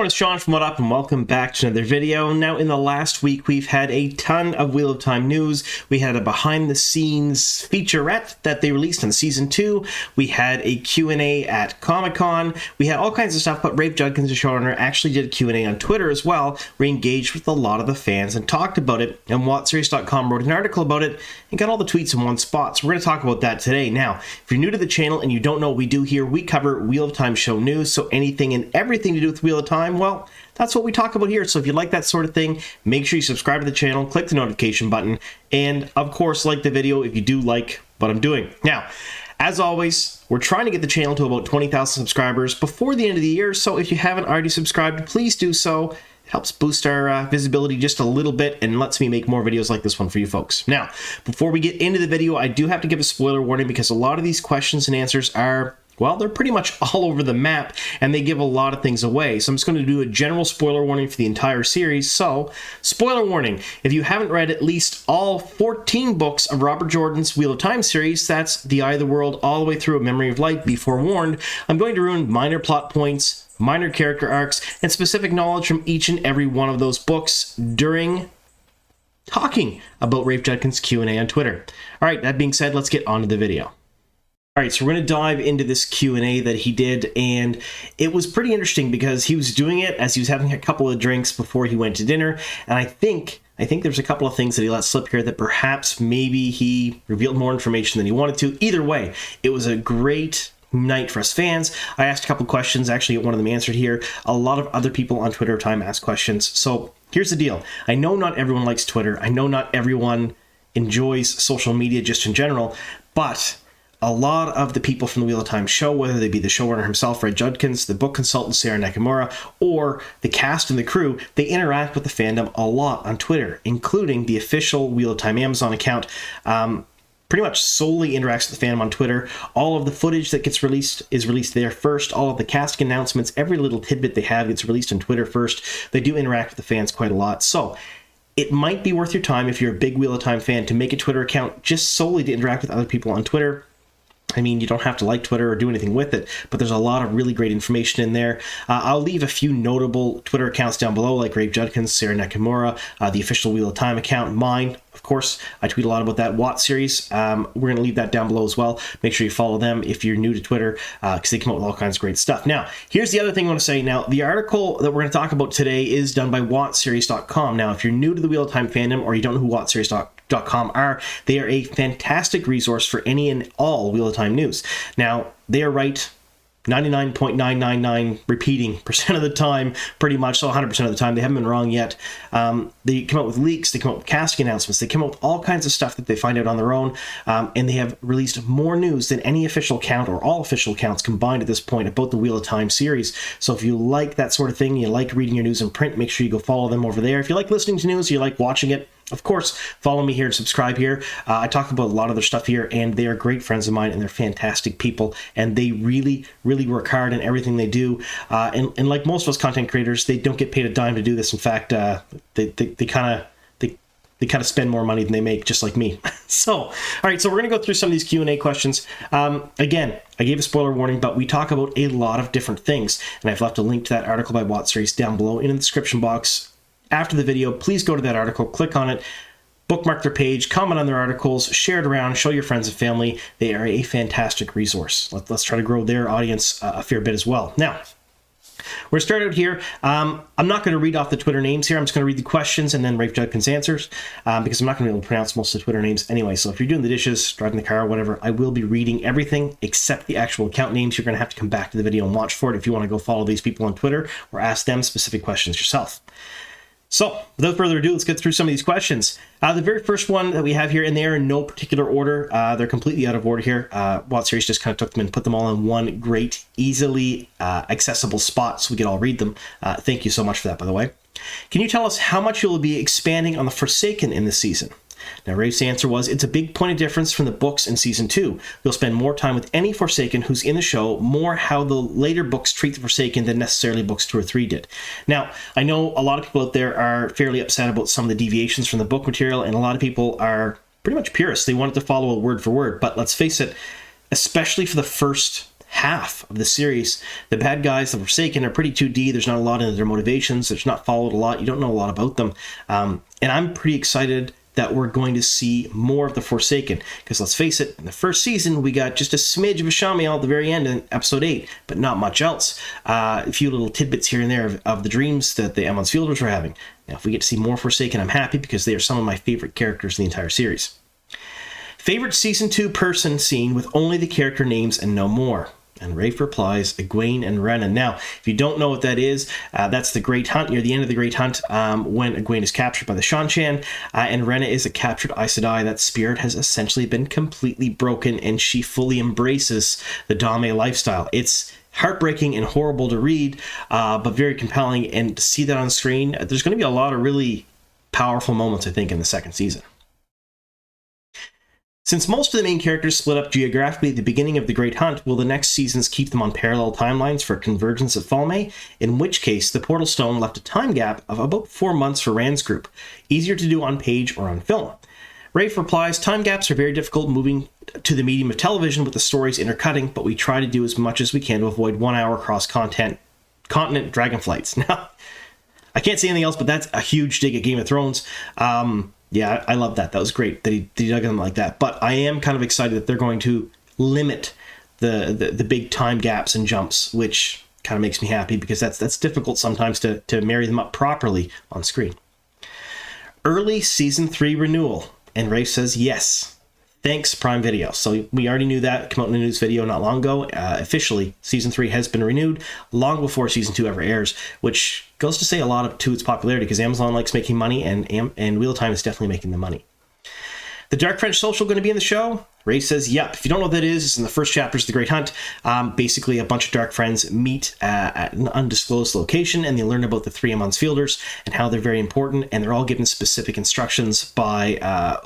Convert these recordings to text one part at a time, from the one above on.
everyone, it's Sean from What Up, and welcome back to another video. Now, in the last week, we've had a ton of Wheel of Time news. We had a behind-the-scenes featurette that they released on Season 2. We had a Q&A at Comic-Con. We had all kinds of stuff, but Rafe Judkins, the showrunner, actually did a Q&A on Twitter as well, where he engaged with a lot of the fans and talked about it, and Wotseries.com wrote an article about it and got all the tweets in one spot. So we're going to talk about that today. Now, if you're new to the channel and you don't know what we do here, we cover Wheel of Time show news, so anything and everything to do with Wheel of Time, well, that's what we talk about here. So if you like that sort of thing, make sure you subscribe to the channel, click the notification button, and of course, like the video if you do like what I'm doing. Now, as always, we're trying to get the channel to about 20,000 subscribers before the end of the year, so if you haven't already subscribed, please do so. It helps boost our visibility just a little bit and lets me make more videos like this one for you folks. Now, before we get into the video, I do have to give a spoiler warning because a lot of these questions and answers are, well, they're pretty much all over the map, and they give a lot of things away. So I'm just going to do a general spoiler warning for the entire series. So, spoiler warning, if you haven't read at least all 14 books of Robert Jordan's Wheel of Time series, that's The Eye of the World all the way through A Memory of Light, be forewarned, I'm going to ruin minor plot points, minor character arcs, and specific knowledge from each and every one of those books during talking about Rafe Judkins' Q&A on Twitter. All right, that being said, let's get on to the video. All right, so we're going to dive into this Q&A that he did, and it was pretty interesting because he was doing it as he was having a couple of drinks before he went to dinner, and I think there's a couple of things that he let slip here that perhaps maybe he revealed more information than he wanted to. Either way, it was a great night for us fans. I asked a couple questions, actually one of them answered here. A lot of other people on Twitter time asked questions, so here's the deal. I know not everyone likes Twitter. I know not everyone enjoys social media just in general, but a lot of the people from the Wheel of Time show, whether they be the showrunner himself, Rafe Judkins, the book consultant, Sarah Nakumura, or the cast and the crew, they interact with the fandom a lot on Twitter, including the official Wheel of Time Amazon account. Pretty much solely interacts with the fandom on Twitter. All of the footage that gets released is released there first. All of the casting announcements, every little tidbit they have gets released on Twitter first. They do interact with the fans quite a lot. So it might be worth your time if you're a big Wheel of Time fan to make a Twitter account just solely to interact with other people on Twitter. I mean, you don't have to like Twitter or do anything with it, but there's a lot of really great information in there. I'll leave a few notable Twitter accounts down below, like Rafe Judkins, Sarah Nakumura, the official Wheel of Time account, mine. Of course, I tweet a lot about that Wotseries. We're going to leave that down below as well. Make sure you follow them if you're new to Twitter, because they come out with all kinds of great stuff. Now, here's the other thing I want to say. Now, the article that we're going to talk about today is done by Wotseries.com. Now, if you're new to the Wheel of Time fandom or you don't know who Wotseries.com are, they are a fantastic resource for any and all Wheel of Time news. Now, they are right 99.999 repeating percent of the time, pretty much, so 100% of the time. They haven't been wrong yet. They come out with leaks, they come out with casting announcements, they come out with all kinds of stuff that they find out on their own, and they have released more news than any official account or all official accounts combined at this point about the Wheel of Time series. So if you like that sort of thing, you like reading your news in print, make sure you go follow them over there. If you like listening to news, you like watching it, of course, follow me here and subscribe here. I talk about a lot of their stuff here, and they are great friends of mine, and they're fantastic people, and they really, really work hard in everything they do. And like most of us content creators, they don't get paid a dime to do this. In fact, they kind of spend more money than they make, just like me. So, all right, so we're going to go through some of these Q&A questions. Again, I gave a spoiler warning, but we talk about a lot of different things, and I've left a link to that article by Wotseries down below in the description box. After the video, please go to that article, click on it, bookmark their page, comment on their articles, share it around, show your friends and family. They are a fantastic resource. Let's try to grow their audience a fair bit as well. Now, we're starting out here. I'm not going to read off the Twitter names here. I'm just going to read the questions and then Rafe Judkins' answers, because I'm not going to be able to pronounce most of the Twitter names anyway. So if you're doing the dishes, driving the car, or whatever, I will be reading everything except the actual account names. You're going to have to come back to the video and watch for it if you want to go follow these people on Twitter or ask them specific questions yourself. So, without further ado, let's get through some of these questions. The very first one that we have here, and they are in no particular order. They're completely out of order here. Wotseries just kind of took them and put them all in one great, easily accessible spot so we could all read them. Thank you so much for that, by the way. Can you tell us how much you'll be expanding on the Forsaken in this season? Now, Rafe's answer was, it's a big point of difference from the books in Season 2. You'll spend more time with any Forsaken who's in the show, more how the later books treat the Forsaken than necessarily books 2 or 3 did. Now, I know a lot of people out there are fairly upset about some of the deviations from the book material, and a lot of people are pretty much purists. They want it to follow it word for word, but let's face it, especially for the first half of the series. The bad guys, the Forsaken, are pretty 2D. There's not a lot in their motivations. There's not followed a lot. You don't know a lot about them. And I'm pretty excited that we're going to see more of the Forsaken. Because let's face it, in the first season, we got just a smidge of a Shamiel at the very end in episode 8, but not much else. A few little tidbits here and there of the dreams that the Emond's Fielders were having. Now, if we get to see more Forsaken, I'm happy because they are some of my favorite characters in the entire series. Favorite Season 2 person scene with only the character names and no more. And Rafe replies, Egwene and Rhaena. Now, if you don't know what that is, that's the Great Hunt, near the end of the Great Hunt, when Egwene is captured by the Shan-Chan, and Rhaena is a captured Aes Sedai. That spirit has essentially been completely broken, and she fully embraces the Dame lifestyle. It's heartbreaking and horrible to read, but very compelling, and to see that on screen, there's going to be a lot of really powerful moments, I think, in the second season. Since most of the main characters split up geographically at the beginning of the Great Hunt, will the next seasons keep them on parallel timelines for convergence at Falme? In which case, the Portal Stone left a time gap of about 4 months for Rand's group. Easier to do on page or on film. Rafe replies, time gaps are very difficult moving to the medium of television with the stories intercutting, but we try to do as much as we can to avoid 1 hour cross-continent dragonflights. Now, I can't say anything else, but that's a huge dig at Game of Thrones. Yeah, I love that. That was great that he dug them like that. But I am kind of excited that they're going to limit the big time gaps and jumps, which kind of makes me happy because that's difficult sometimes to marry them up properly on screen. Early Season 3 renewal. And Rafe says yes. Thanks, Prime Video. So we already knew that. It came out in a news video not long ago. Officially, Season 3 has been renewed long before Season 2 ever airs, which goes to say a lot to its popularity because Amazon likes making money, and Wheel of Time is definitely making the money. The Dark French Social going to be in the show? Rafe says, yep. If you don't know what that is, it's in the first chapters of The Great Hunt. Basically, a bunch of Dark Friends meet at an undisclosed location, and they learn about the 3 Emond's Fielders and how they're very important, and they're all given specific instructions by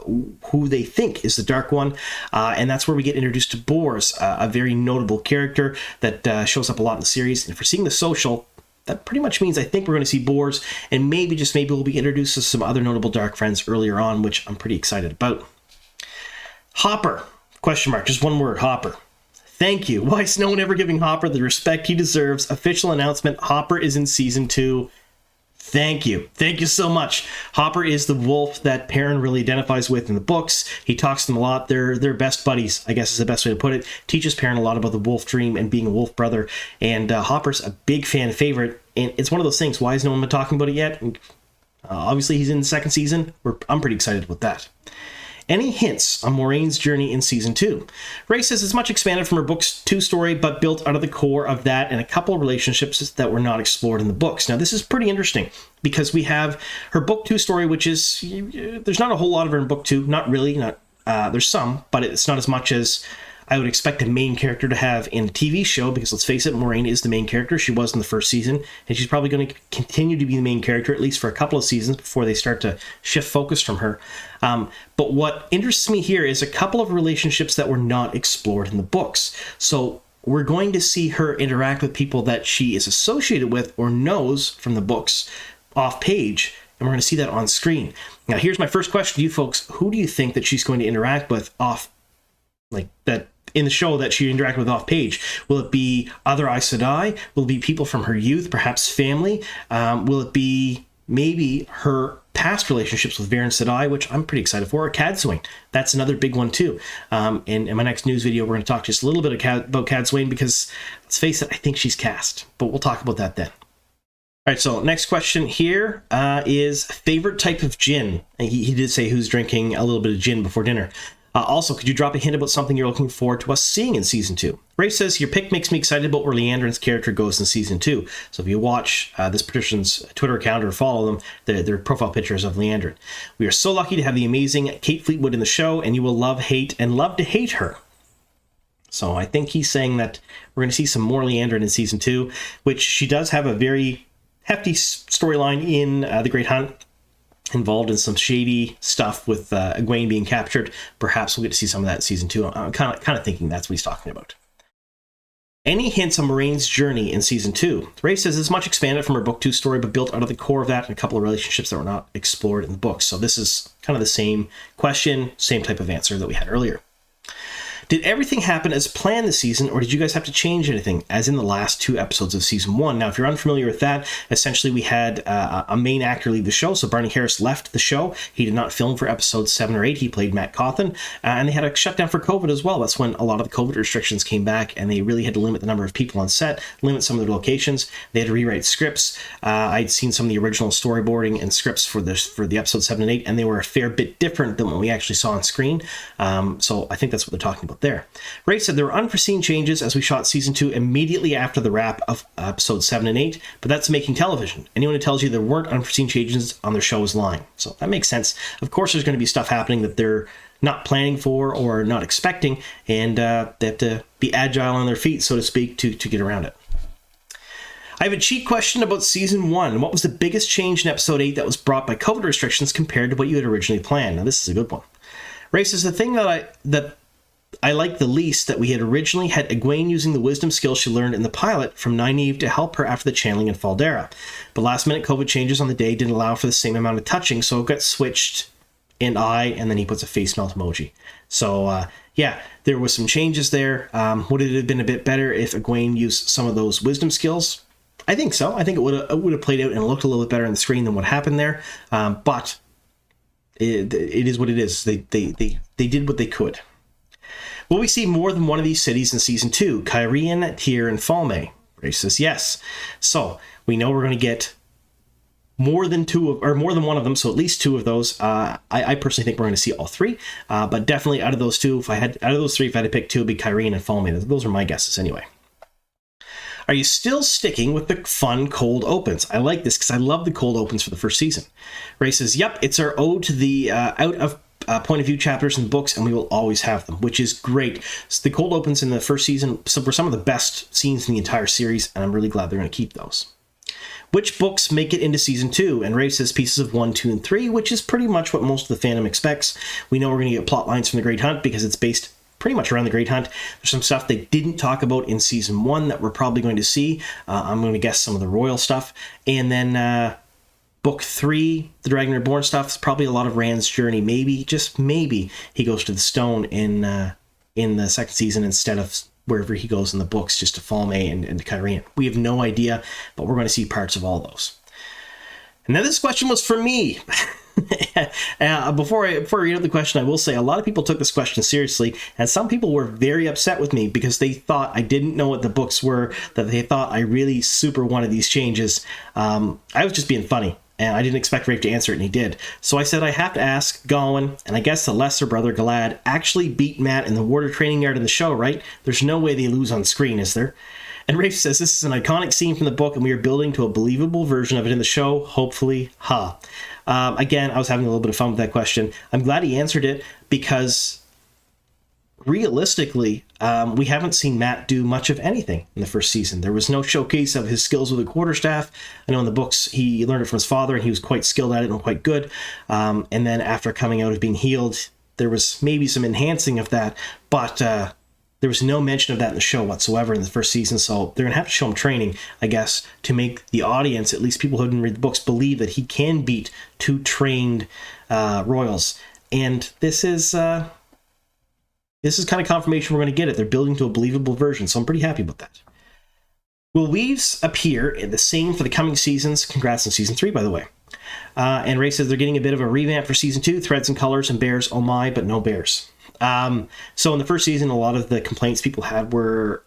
who they think is the Dark One. And that's where we get introduced to Bors, a very notable character that shows up a lot in the series. And if we're seeing the Social, that pretty much means I think we're going to see Bors, and maybe we'll be introduced to some other notable Dark Friends earlier on, which I'm pretty excited about. Hopper, question mark, just one word, Hopper. Thank you. Why is no one ever giving Hopper the respect he deserves? Official announcement, Hopper is in Season 2. Thank you. Thank you so much. Hopper is the wolf that Perrin really identifies with in the books. He talks to them a lot. They're best buddies, I guess is the best way to put it. Teaches Perrin a lot about the wolf dream and being a wolf brother. And Hopper's a big fan favorite. And it's one of those things, why has no one been talking about it yet? And, obviously, he's in the second season. I'm pretty excited about that. Any hints on Moiraine's journey in Season 2? Rafe says it's much expanded from her book's 2 story, but built out of the core of that and a couple of relationships that were not explored in the books. Now, this is pretty interesting because we have her book 2 story, which is, there's not a whole lot of her in book 2. Not really. There's some, but it's not as much as I would expect the main character to have in a TV show, because let's face it, Moiraine is the main character. She was in the first season, and she's probably going to continue to be the main character, at least for a couple of seasons, before they start to shift focus from her. But what interests me here is a couple of relationships that were not explored in the books. So we're going to see her interact with people that she is associated with or knows from the books off page, and we're going to see that on screen. Now, here's my first question to you folks. Who do you think that she's going to interact with off, like that, in the show that she interacted with off page? Will it be other Aes Sedai? Will it be people from her youth, perhaps family? Will it be maybe her past relationships with Varen Sedai, which I'm pretty excited for, or Cadsuane? That's another big one too. In my next news video, we're going to talk just a little bit about Cadsuane because, let's face it, I think she's cast, but we'll talk about that then. All right, so next question here is favorite type of gin. He did say who's drinking a little bit of gin before dinner. Also, could you drop a hint about something you're looking forward to us seeing in Season 2? Rafe says, your pick makes me excited about where Liandrin's character goes in Season 2. So if you watch this person's Twitter account or follow them, their profile pictures of Liandrin. We are so lucky to have the amazing Kate Fleetwood in the show, and you will love to hate her. So I think he's saying that we're going to see some more Liandrin in Season 2, which she does have a very hefty storyline in The Great Hunt, involved in some shady stuff with Egwene being captured. Perhaps we'll get to see some of that in Season 2. I'm kind of thinking that's what he's talking about. Any hints on Moiraine's journey in Season 2? Rafe says it's much expanded from her Book 2 story, but built out of the core of that and a couple of relationships that were not explored in the books. So this is kind of the same question, same type of answer that we had earlier. Did everything happen as planned this season, or did you guys have to change anything, as in the last 2 episodes of season 1? Now, if you're unfamiliar with that, essentially we had a main actor leave the show, so Barney Harris left the show. He did not film for episodes 7 or 8. He played Matt Cawthon, and they had a shutdown for COVID as well. That's when a lot of the COVID restrictions came back, and they really had to limit the number of people on set, limit some of the locations. They had to rewrite scripts. I'd seen some of the original storyboarding and scripts for the episode 7 and 8, and they were a fair bit different than what we actually saw on screen. So I think that's what they're talking about there. Rafe said there were unforeseen changes as we shot season 2 immediately after the wrap of episodes 7 and 8, but that's making television. Anyone who tells you there weren't unforeseen changes on their show is lying. So that makes sense. Of course, there's going to be stuff happening that they're not planning for or not expecting, and they have to be agile on their feet, so to speak, to get around it. I have a cheat question about season 1. What was the biggest change in episode 8 that was brought by COVID restrictions compared to what you had originally planned? Now, this is a good one. Rafe says the thing that I like the least that we had originally had Egwene using the wisdom skill she learned in the pilot from Nynaeve to help her after the channeling in Faldera. But last minute COVID changes on the day didn't allow for the same amount of touching, so it got switched and then he puts a face melt emoji. So yeah, there was some changes there. Would it have been a bit better if Egwene used some of those wisdom skills? I think so. I think it would have played out and looked a little bit better on the screen than what happened there. But it is what it is. They did what they could. Will we see more than one of these cities in season 2? Cairhien, Tyr, and Falme? Rafe says yes. So we know we're going to get more than one of them, so at least 2 of those. I personally think we're going to see all 3, but definitely out of those 3, if I had to pick 2, it'd be Cairhien and Falme. Those are my guesses anyway. Are you still sticking with the fun cold opens? I like this because I love the cold opens for the first season. Ray says, yep, it's our ode to the out of point of view chapters in the books, and we will always have them, which is great. So the cold opens in the first season were some of the best scenes in the entire series, and I'm really glad they're going to keep those. Which books make it into season 2? And Ray says pieces of 1, 2, and 3, which is pretty much what most of the fandom expects. We know we're going to get plot lines from the Great Hunt because it's based pretty much around the Great Hunt. There's some stuff they didn't talk about in season 1 that we're probably going to see. I'm going to guess some of the royal stuff. And then book 3, the Dragon Reborn stuff, is probably a lot of Rand's journey. Maybe, just maybe, he goes to the stone in the second season instead of wherever he goes in the books, just to Falme and to Cairhien. We have no idea, but we're going to see parts of all those. And now this question was for me. Before I read out the question, I will say a lot of people took this question seriously, and some people were very upset with me because they thought I didn't know what the books were, that they thought I really super wanted these changes. I was just being funny, and I didn't expect Rafe to answer it, and he did. So I said I have to ask Gawain, and I guess the lesser brother Galad actually beat Matt in the water training yard in the show, right? There's no way they lose on screen, is there? And Rafe says this is an iconic scene from the book, and we are building to a believable version of it in the show, hopefully. Again, I was having a little bit of fun with that question. I'm glad he answered it because realistically, we haven't seen Matt do much of anything in the first season. There was no showcase of his skills with the quarterstaff. I know in the books he learned it from his father and he was quite skilled at it and quite good. And then after coming out of being healed, there was maybe some enhancing of that, but there was no mention of that in the show whatsoever in the first season, so they're going to have to show him training, I guess, to make the audience, at least people who didn't read the books, believe that he can beat 2 trained royals. And this is kind of confirmation we're going to get it. They're building to a believable version, so I'm pretty happy about that. Will weaves appear in the same for the coming seasons? Congrats on season 3, by the way. And Ray says they're getting a bit of a revamp for season 2, threads and colors and bears, oh my, but no bears. So in the first season, a lot of the complaints people had were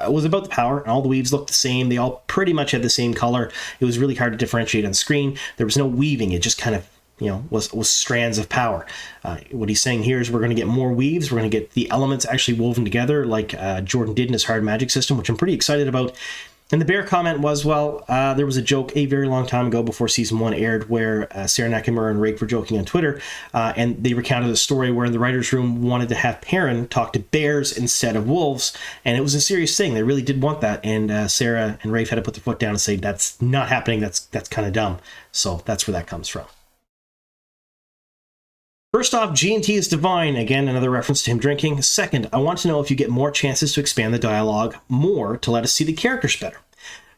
was about the power, and all the weaves looked the same. They all pretty much had the same color. It was really hard to differentiate on screen. There was no weaving. It just kind of, was strands of power. What he's saying here is we're going to get more weaves. We're going to get the elements actually woven together like Jordan did in his hard magic system, which I'm pretty excited about. And the bear comment was, there was a joke a very long time ago before season 1 aired where Sarah Nakumura and Rafe were joking on Twitter, and they recounted a story where in the writer's room wanted to have Perrin talk to bears instead of wolves, and it was a serious thing. They really did want that, and Sarah and Rafe had to put their foot down and say, that's not happening, that's kind of dumb. So that's where that comes from. First off, G&T is divine. Again, another reference to him drinking. Second, I want to know if you get more chances to expand the dialogue more to let us see the characters better.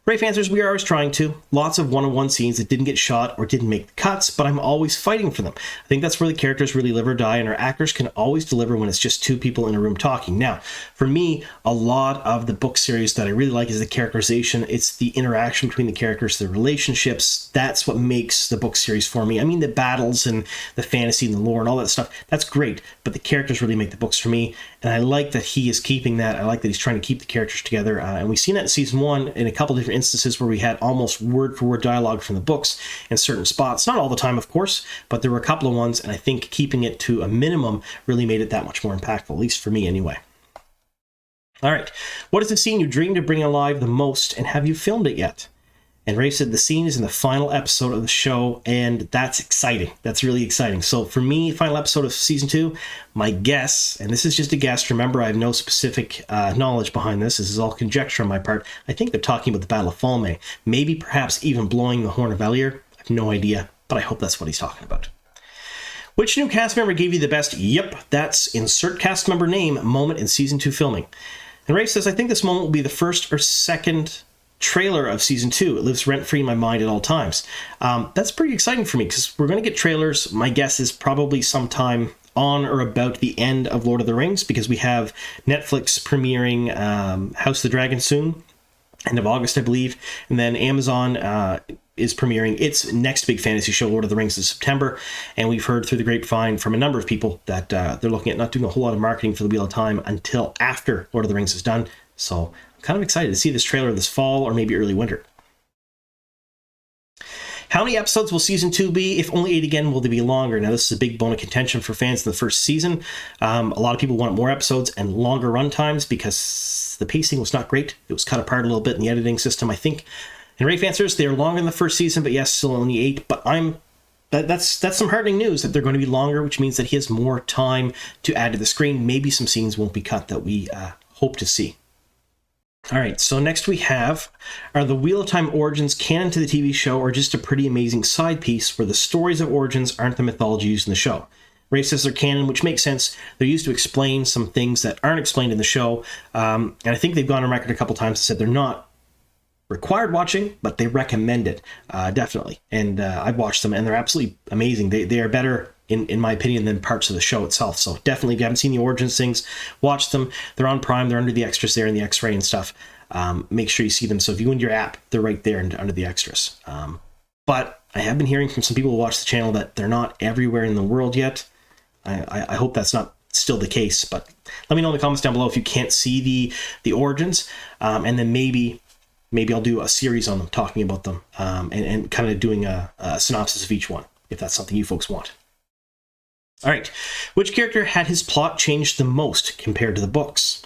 Rafe answers, we are always trying to. Lots of one-on-one scenes that didn't get shot or didn't make the cuts, but I'm always fighting for them. I think that's where the characters really live or die, and our actors can always deliver when it's just two people in a room talking. Now, for me, a lot of the book series that I really like is the characterization. It's the interaction between the characters, the relationships. That's what makes the book series for me. I mean, the battles and the fantasy and the lore and all that stuff, that's great, but the characters really make the books for me, and I like that he is keeping that. I like that he's trying to keep the characters together, and we've seen that in season 1 in a couple different instances where we had almost word-for-word dialogue from the books in certain spots. Not all the time, of course, but there were a couple of ones, and I think keeping it to a minimum really made it that much more impactful, at least for me anyway. All right, what is the scene you dreamed of bringing alive the most, and have you filmed it yet? And Rafe said the scene is in the final episode of the show, and that's exciting. That's really exciting. So for me, final episode of season 2, my guess, and this is just a guess, remember I have no specific knowledge behind this. This is all conjecture on my part. I think they're talking about the Battle of Falme. Maybe perhaps even blowing the Horn of Valir. I have no idea, but I hope that's what he's talking about. Which new cast member gave you the best, yep, that's insert cast member name, moment in season 2 filming? And Rafe says, I think this moment will be the first or second trailer of season 2. It lives rent-free in my mind at all times. That's pretty exciting for me because we're going to get trailers. My guess is probably sometime on or about the end of Lord of the Rings, because we have Netflix premiering House of the Dragon soon, end of August, I believe, and then Amazon is premiering its next big fantasy show, Lord of the Rings, in September, and we've heard through the grapevine from a number of people that they're looking at not doing a whole lot of marketing for the Wheel of Time until after Lord of the Rings is done. So I'm kind of excited to see this trailer this fall or maybe early winter. How many episodes will season 2 be? If only 8 again, will they be longer? Now, this is a big bone of contention for fans in the first season. A lot of people want more episodes and longer run times because the pacing was not great. It was cut apart a little bit in the editing system, I think. And Rafe answers, they are longer than the first season, but yes, still only 8. But that's some heartening news that they're going to be longer, which means that he has more time to add to the screen. Maybe some scenes won't be cut that we hope to see. All right, so next we have, are the Wheel of Time origins canon to the TV show or just a pretty amazing side piece where the stories of origins aren't the mythology used in the show? Rafe says they're canon, which makes sense. They're used to explain some things that aren't explained in the show, and I think they've gone on record a couple times and said they're not required watching, but they recommend it, definitely. And I've watched them, and they're absolutely amazing. They are better, in my opinion, than parts of the show itself. So definitely, if you haven't seen the origins things, watch them. They're on Prime. They're under the extras there in the X-ray and stuff. Make sure you see them. So if you go into your app, they're right there and under the extras. But I have been hearing from some people who watch the channel that they're not everywhere in the world yet. I hope that's not still the case, but let me know in the comments down below if you can't see the origins, and then maybe I'll do a series on them, talking about them, and kind of doing a synopsis of each one, if that's something you folks want. All right, which character had his plot changed the most compared to the books?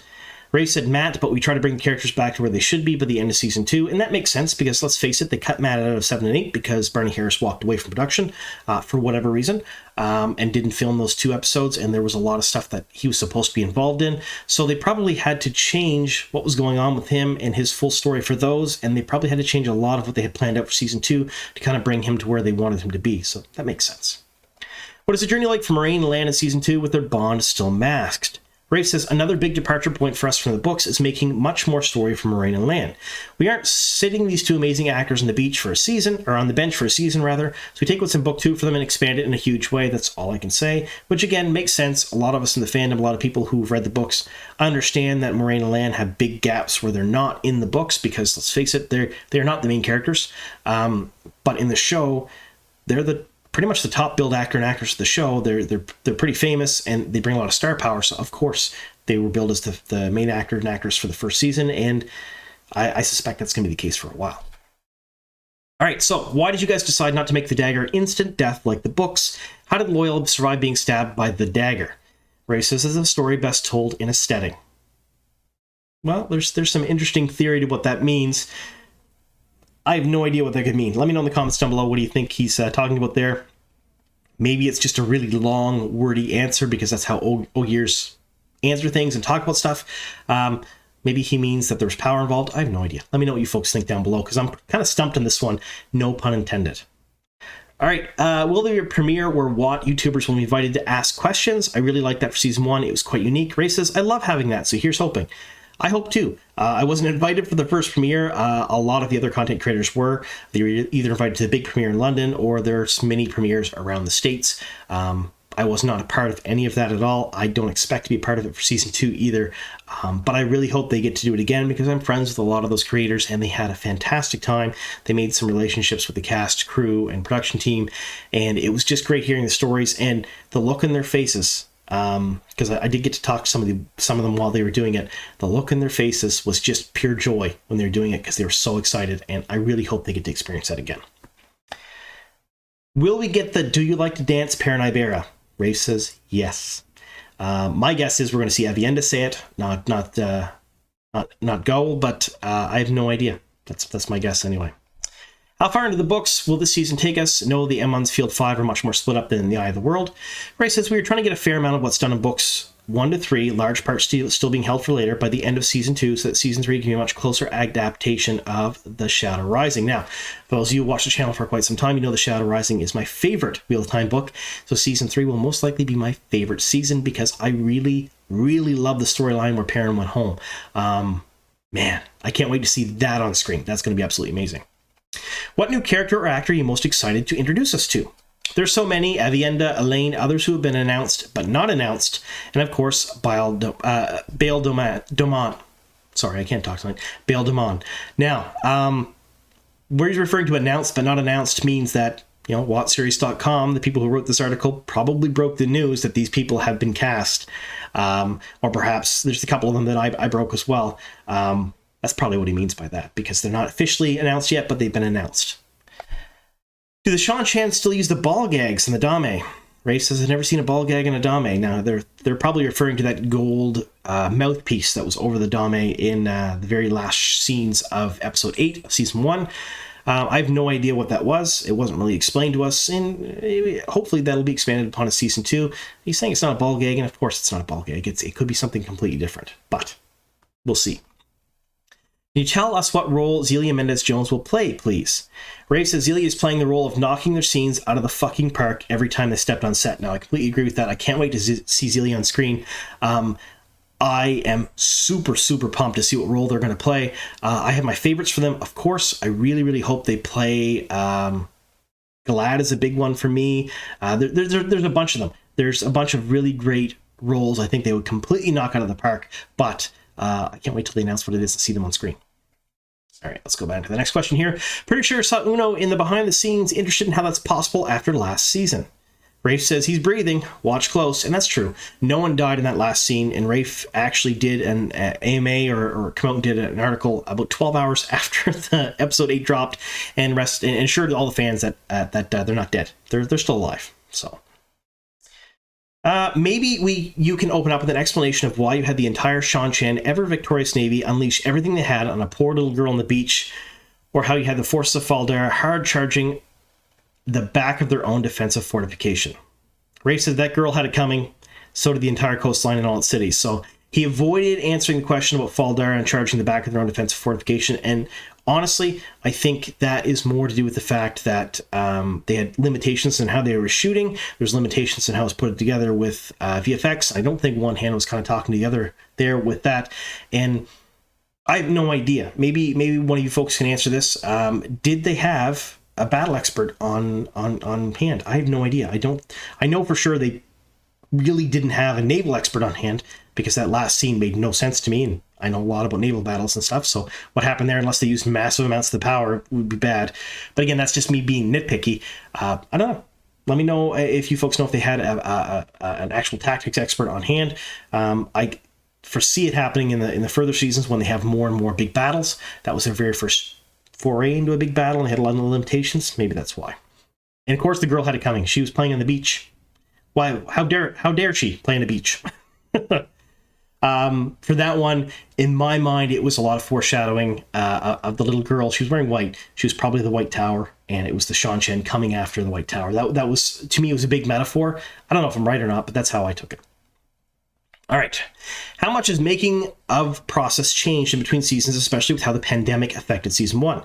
Rafe said Matt, but we try to bring the characters back to where they should be by the end of season 2, and that makes sense because, let's face it, they cut Matt out of 7 and 8 because Barney Harris walked away from production for whatever reason, and didn't film those 2 episodes, and there was a lot of stuff that he was supposed to be involved in, so they probably had to change what was going on with him and his full story for those, and they probably had to change a lot of what they had planned out for season 2 to kind of bring him to where they wanted him to be, so that makes sense. What is the journey like for Moiraine and Liandrin in season 2 with their bond still masked? Rafe says, another big departure point for us from the books is making much more story from Moiraine and Liandrin. We aren't sitting these 2 amazing actors on the beach for a season, or on the bench for a season, rather, so we take what's in book 2 for them and expand it in a huge way. That's all I can say, which again makes sense. A lot of us in the fandom, a lot of people who've read the books, understand that Moiraine and Liandrin have big gaps where they're not in the books, because, let's face it, they're not the main characters, but in the show, they're pretty much the top billed actor and actress of the show. They're pretty famous, and they bring a lot of star power, so of course they were billed as the main actor and actress for the first season, and I suspect that's going to be the case for a while. All right, so why did you guys decide not to make the dagger instant death like the books? How did Loyal survive being stabbed by the dagger? Ray says, is a story best told in a steading. Well, there's some interesting theory to what that means. I have no idea what that could mean. Let me know in the comments down below. What do you think he's talking about there? Maybe it's just a really long, wordy answer because that's how Ogier's answer things and talk about stuff. Maybe he means that there's power involved. I have no idea. Let me know what you folks think down below because I'm kind of stumped on this one. No pun intended. All right, will there be a premiere where WOT YouTubers will be invited to ask questions? I really like that for season 1. It was quite unique. Ray says, I love having that, so here's hoping. I hope too. I wasn't invited for the first premiere. A lot of the other content creators were. They were either invited to the big premiere in London or there's mini premieres around the States. I was not a part of any of that at all. I don't expect to be a part of it for season 2 either. But I really hope they get to do it again because I'm friends with a lot of those creators and they had a fantastic time. They made some relationships with the cast, crew, and production team. And it was just great hearing the stories and the look in their faces. Because I did get to talk to some of them while they were doing it. The look in their faces was just pure joy when they were doing it because they were so excited, and I really hope they get to experience that again. Will we get the "Do you like to dance" Perrin Ibera? Rafe says yes. My guess is we're going to see Avienda say it, not Go, but I have no idea. That's my guess anyway. How far into the books will this season take us? No, the Emmons Field 5 are much more split up than the Eye of the World. Ray says we were trying to get a fair amount of what's done in books 1 to 3, large parts still being held for later by the end of season 2, so that season 3 can be a much closer adaptation of The Shadow Rising. Now, for those of you who watch the channel for quite some time, you know The Shadow Rising is my favorite Wheel of Time book, so season 3 will most likely be my favorite season because I really, really love the storyline where Perrin went home. Man, I can't wait to see that on screen. That's going to be absolutely amazing. What new character or actor are you most excited to introduce us to? There's so many: Avienda, Elaine, others who have been announced but not announced, and of course Bail Domont. Sorry, I can't talk tonight. Bail Domont. Now, where he's referring to announced but not announced means that, you know, Wotseries.com, the people who wrote this article, probably broke the news that these people have been cast, or perhaps there's a couple of them that I broke as well. That's probably what he means by that, because they're not officially announced yet, but they've been announced. Do the Shan-Chan still use the ball gags in the Dame? Ray says, I've never seen a ball gag in a Dame. Now, they're probably referring to that gold mouthpiece that was over the Dame in the very last scenes of episode 8 of season 1. I have no idea what that was. It wasn't really explained to us, and hopefully that'll be expanded upon in season 2. He's saying it's not a ball gag, and of course it's not a ball gag. It could be something completely different, but we'll see. Can you tell us what role Zelia Mendez-Jones will play, please? Ray says Zelia is playing the role of knocking their scenes out of the fucking park every time they stepped on set. Now, I completely agree with that. I can't wait to see Zelia on screen. I am super, super pumped to see what role they're going to play. I have my favorites for them, of course. I really, really hope they play... Galad is a big one for me. There's a bunch of them. There's a bunch of really great roles I think they would completely knock out of the park, but... I can't wait till they announce what it is to see them on screen. All right, let's go back to the next question here. Pretty sure saw Uno in the behind the scenes, interested in how that's possible after last season. Rafe says he's breathing, watch close, and that's true. No one died in that last scene, and Rafe actually did an AMA or come out and did an article about 12 hours after the episode 8 dropped and assured all the fans that they're not dead. They're still alive, so... maybe you can open up with an explanation of why you had the entire Shan-Chan ever victorious navy unleash everything they had on a poor little girl on the beach, or how you had the forces of Faldara hard charging the back of their own defensive fortification. Rafe said that girl had it coming, so did the entire coastline and all its cities. So he avoided answering the question about Faldara and charging the back of their own defensive fortification, and honestly, I think that is more to do with the fact that they had limitations in how they were shooting. There's limitations in how it was put together with VFX. I don't think one hand was kind of talking to the other there with that. And I have no idea. Maybe one of you folks can answer this. Did they have a battle expert on hand? I have no idea. I know for sure they really didn't have a naval expert on hand, because that last scene made no sense to me, and I know a lot about naval battles and stuff, so what happened there, unless they used massive amounts of the power, would be bad. But again, that's just me being nitpicky. I don't know. Let me know if you folks know if they had an actual tactics expert on hand. I foresee it happening in the further seasons when they have more and more big battles. That was their very first foray into a big battle, and they had a lot of limitations. Maybe that's why. And of course, the girl had it coming. She was playing on the beach. Why? How dare she play on the beach? For that one, in my mind, it was a lot of foreshadowing of the little girl. She was wearing white. She was probably the White Tower, and it was the Shan-Chan coming after the White Tower. That was, to me, it was a big metaphor. I don't know if I'm right or not, but that's how I took it. All right. How much has making of process changed in between seasons, especially with how the pandemic affected season 1?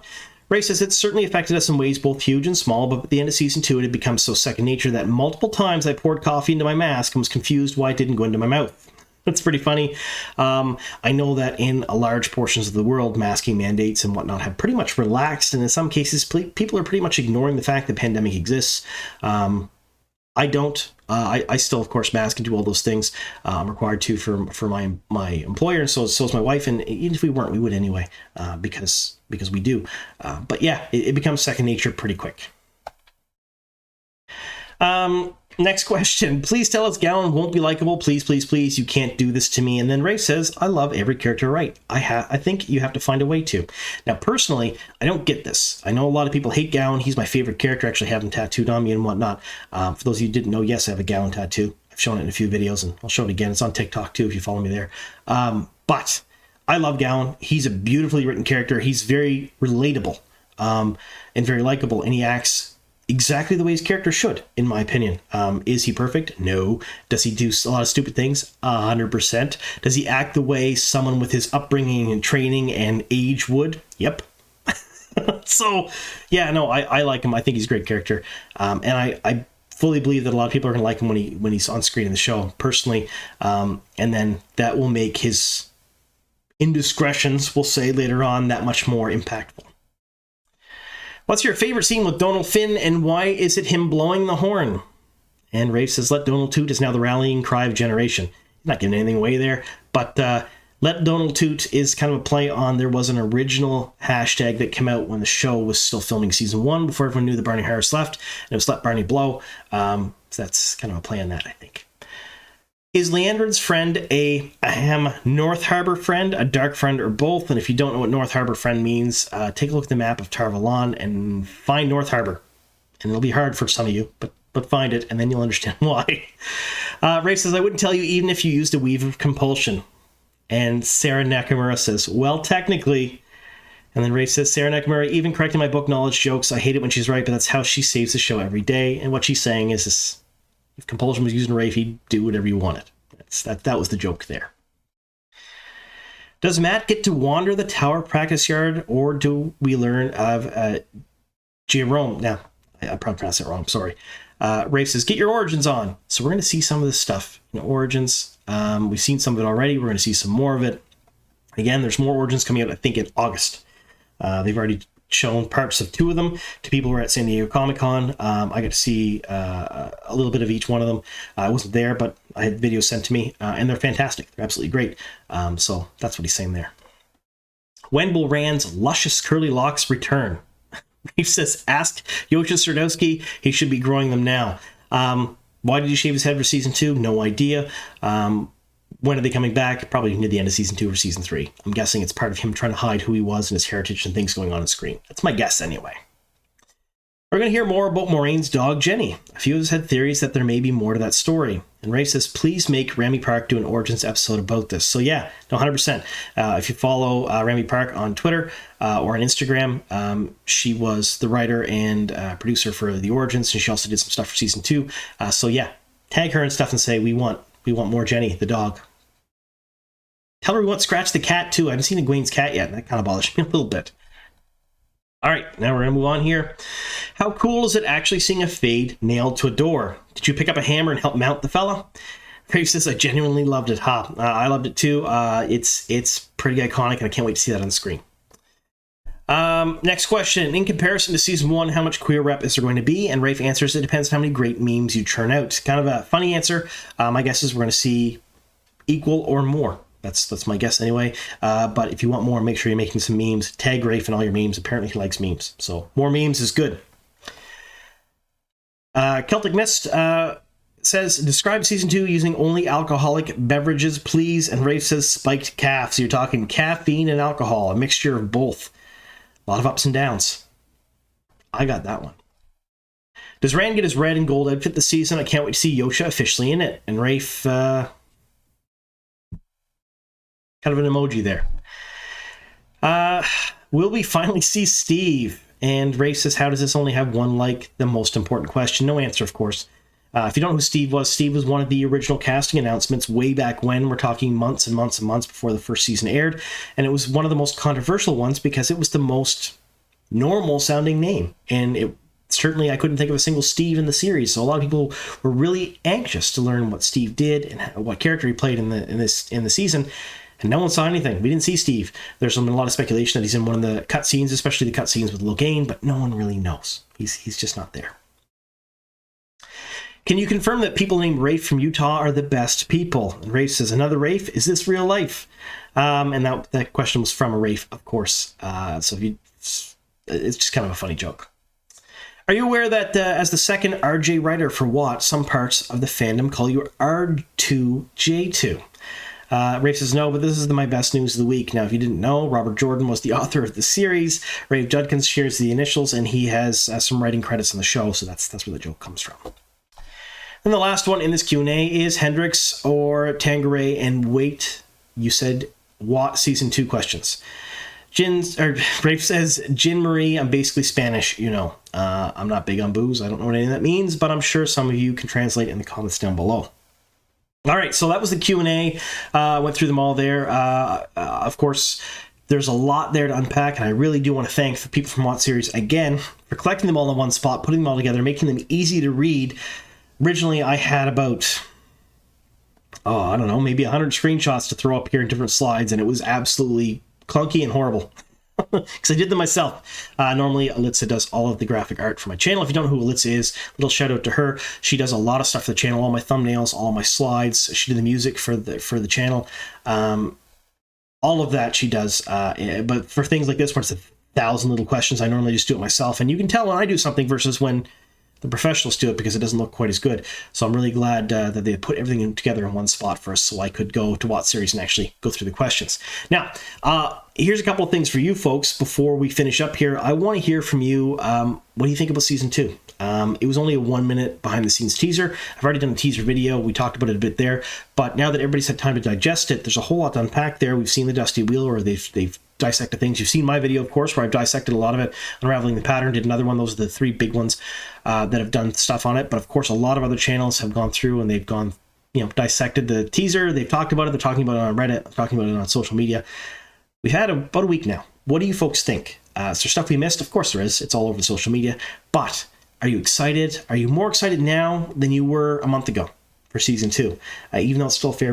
Ray says it certainly affected us in ways both huge and small, but at the end of season 2, it had become so second nature that multiple times I poured coffee into my mask and was confused why it didn't go into my mouth. That's pretty funny. I know that in large portions of the world, masking mandates and whatnot have pretty much relaxed, and in some cases, people are pretty much ignoring the fact the pandemic exists. I don't. I still, of course, mask and do all those things. I'm required to for my employer, and so is my wife. And even if we weren't, we would anyway, because we do. But yeah, it becomes second nature pretty quick. Next question. Please tell us Gallon won't be likable. Please, please, please. You can't do this to me. And then Rafe says, I love every character right. I think you have to find a way to. Now, personally, I don't get this. I know a lot of people hate Gallon. He's my favorite character. I actually have him tattooed on me and whatnot. For those of you who didn't know, yes, I have a Gallon tattoo. I've shown it in a few videos, and I'll show it again. It's on TikTok, too, if you follow me there. But I love Gallon. He's a beautifully written character. He's very relatable and very likable, and he acts exactly the way his character should, in my opinion. Is he perfect? No. Does he do a lot of stupid things? 100%. Does he act the way someone with his upbringing and training and age would? Yep. So, yeah, no, I like him. I think he's a great character. And I fully believe that a lot of people are going to like him when he's on screen in the show, personally. And then that will make his indiscretions, we'll say later on, that much more impactful. What's your favorite scene with Donald Finn, and why is it him blowing the horn? And Rafe says, Let Donald Toot is now the rallying cry of generation. He's not giving anything away there, but Let Donald Toot is kind of a play on, there was an original hashtag that came out when the show was still filming season 1, before everyone knew that Barney Harris left, and it was Let Barney Blow. So that's kind of a play on that, I think. Is Liandrin's friend a North Harbor friend, a dark friend, or both? And if you don't know what North Harbor friend means, take a look at the map of Tar Valon and find North Harbor. And it'll be hard for some of you, but find it, and then you'll understand why. Rafe says, I wouldn't tell you even if you used a weave of compulsion. And Sarah Nakumura says, well, technically. And then Rafe says, Sarah Nakamura, even correcting my book knowledge jokes, I hate it when she's right, but that's how she saves the show every day. And what she's saying is this, if compulsion was using Rafe, he'd do whatever you wanted. That was the joke there. Does Matt get to wander the tower practice yard, or do we learn of Jerome? Now, I probably pronounced it wrong, sorry. Rafe says, get your origins on. So we're going to see some of this stuff in Origins. We've seen some of it already. We're going to see some more of it. Again, there's more Origins coming out, I think, in August. They've already shown parts of 2 of them to people who are at San Diego Comic-Con. I got to see a little bit of each one of them. I wasn't there, but I had videos sent to me, and they're fantastic. They're absolutely great. So that's what he's saying there. When will Rand's luscious curly locks return? He says, ask Yosha Sardowski. He should be growing them now. Why did he shave his head for season 2? No idea. When are they coming back? Probably near the end of season 2 or season 3. I'm guessing it's part of him trying to hide who he was and his heritage and things going on screen. That's my guess anyway. We're going to hear more about Moiraine's dog, Jenny. A few of us had theories that there may be more to that story. And Ray says, please make Rami Park do an Origins episode about this. So yeah, no, 100%. If you follow Rami Park on Twitter or on Instagram, she was the writer and producer for the Origins, and she also did some stuff for season 2. So yeah, tag her and stuff and say, we want more Jenny, the dog. Tell her we want Scratch the cat too. I haven't seen Egwene's cat yet, and that kind of bothers me a little bit. All right, now we're going to move on here. How cool is it actually seeing a fade nailed to a door? Did you pick up a hammer and help mount the fella? Rafe says, I genuinely loved it. I loved it too. It's pretty iconic, and I can't wait to see that on the screen. Next question. In comparison to season 1, how much queer rep is there going to be? And Rafe answers, it depends on how many great memes you churn out. Kind of a funny answer. My guess is we're going to see equal or more. That's my guess anyway. But if you want more, make sure you're making some memes. Tag Rafe in all your memes. Apparently he likes memes. So more memes is good. Celtic Mist says, describe season 2 using only alcoholic beverages, please. And Rafe says spiked calf. So you're talking caffeine and alcohol, a mixture of both. A lot of ups and downs. I got that one. Does Rand get his red and gold outfit this season? I can't wait to see Yosha officially in it. And Rafe, kind of an emoji there. Will we finally see Steve? And Rafe says, how does this only have one like? The most important question. No answer, of course. If you don't know who Steve was one of the original casting announcements way back when. We're talking months and months and months before the first season aired. And it was one of the most controversial ones because it was the most normal sounding name. And it certainly I couldn't think of a single Steve in the series, so a lot of people were really anxious to learn what Steve did and what character he played in the season, and no one saw anything. We didn't see Steve. There's been a lot of speculation that he's in one of the cutscenes, especially the cutscenes with Logain, but no one really knows. He's just not there. Can you confirm that people named Rafe from Utah are the best people? And Rafe says, another Rafe? Is this real life? And that question was from a Rafe, of course. So it's just kind of a funny joke. Are you aware that as the second RJ writer for Watt, some parts of the fandom call you R2J2? Rafe says, no, but this is my best news of the week. Now, if you didn't know, Robert Jordan was the author of the series. Rafe Judkins shares the initials, and he has some writing credits on the show, so that's where the joke comes from. And the last one in this Q&A is Hendrix or Tangeray, and wait, you said Watt Season 2 questions. Rafe says, Jin Marie, I'm basically Spanish, you know. I'm not big on booze. I don't know what any of that means, but I'm sure some of you can translate in the comments down below. All right, so that was the Q&A. Went through them all there. Of course, there's a lot there to unpack, and I really do want to thank the people from Wotseries again for collecting them all in one spot, putting them all together, making them easy to read. Originally, I had about, I don't know, maybe 100 screenshots to throw up here in different slides, and it was absolutely clunky and horrible because I did them myself. Normally, Alitza does all of the graphic art for my channel. If you don't know who Alitza is, little shout out to her. She does a lot of stuff for the channel, all my thumbnails, all my slides. She did the music for the channel. All of that she does. But for things like this, where it's 1,000 little questions, I normally just do it myself. And you can tell when I do something versus when the professionals do it, because it doesn't look quite as good. So I'm really glad that they put everything together in one spot for us, so I could go to Wotseries and actually go through the questions. Now, here's a couple of things for you folks before we finish up here. I want to hear from you. What do you think about Season 2? It was only a 1-minute behind-the-scenes teaser. I've already done a teaser video. We talked about it a bit there. But now that everybody's had time to digest it, there's a whole lot to unpack there. We've seen the Dusty Wheel, where they've dissected things. You've seen my video, of course, where I've dissected a lot of it. Unraveling the Pattern did another one. Those are the 3 big ones that have done stuff on it. But, of course, a lot of other channels have gone through and they've gone, dissected the teaser. They've talked about it. They're talking about it on Reddit, talking about it on social media. We've had about a week now. What do you folks think? Is there stuff we missed? Of course there is. It's all over the social media. But are you excited? Are you more excited now than you were a month ago for Season 2? Even though it's still fair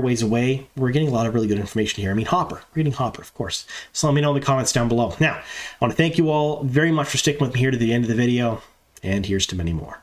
ways away, we're getting a lot of really good information here. I mean, Hopper. We're getting Hopper, of course. So let me know in the comments down below. Now, I want to thank you all very much for sticking with me here to the end of the video, and here's to many more.